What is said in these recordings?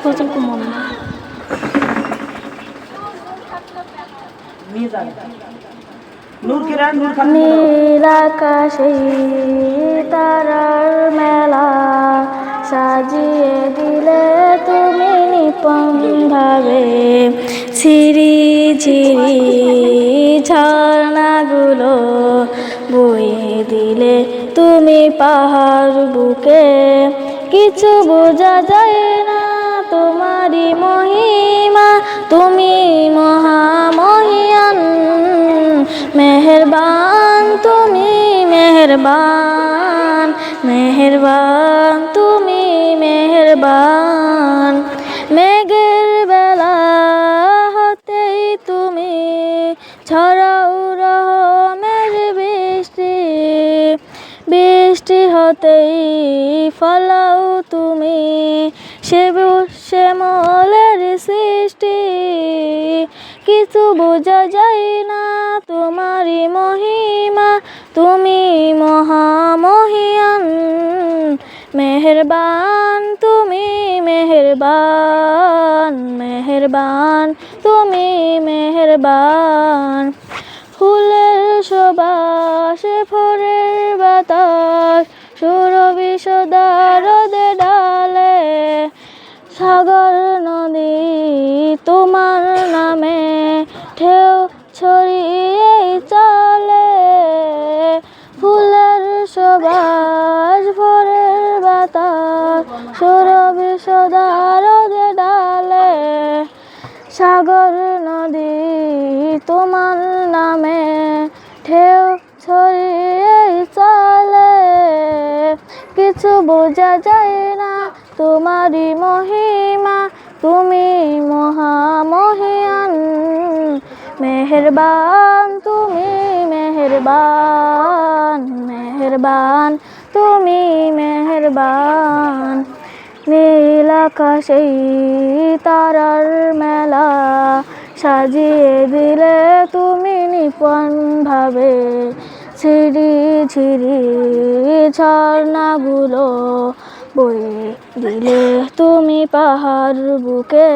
গজল মনে নীল আকাশে তারার মেলা সাজিয়ে দিলে তুমি নিপন ভাবে ঝিরি ঝিরি ঝর্ণাগুলো বয়ে দিলে তুমি পাহাড় বুকে কিছু বোঝা যায় না তোমারই মহিমা তুমি মহামহিয়ান মেহেরবান তুমি মেহেরবান মেহেরবান তুমি মেহেরবান মেঘের বেলা হতেই তুমি ছড়াও রহমের বৃষ্টি বৃষ্টি হতেই ফলাও তুমি শ্যামলের সৃষ্টি কিছু বোঝা যায় না তোমারই মহিমা তুমি মহামহিয়ান মেহেরবান তুমি মেহেরবান মেহেরবান তুমি মেহেরবান ফুলের সুবাস ভোরের বাতাস সুরভি সদা রোদে ডালে সাগর নদী তোমার নামে ঢেউ ছড়িয়ে চলে ফুলের সুবাস ভোরের বাতাস সুরভি সদা রোদে ডালে সাগর নদী তোমার নামে ঢেউ ছড়িয়ে চলে কিছু বোঝা যায় না তোমারই মহিমা তুমি মহামহিয়ান মেহেরবান তুমি মেহেরবান মেহেরবান তুমি মেহেরবান নীল আকাশে তারার মেলা সাজিয়ে দিলে তুমি নিপন ভাবে ঝিরি ঝিরি ঝর্ণাগুলো বয়ে দিলে তুমি পাহাড় বুকে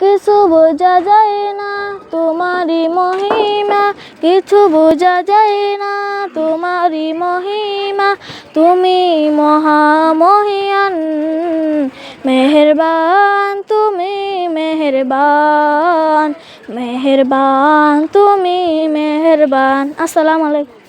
কিছু বোঝা যায় না তোমারই মহিমা কিছু বোঝা যায় না তোমারই মহিমা তুমি মহামহিয়ান মেহেরবান তুমি মেহেরবান মেহেরবান তুমি মেহেরবান। আসসালামু আলাইকুম।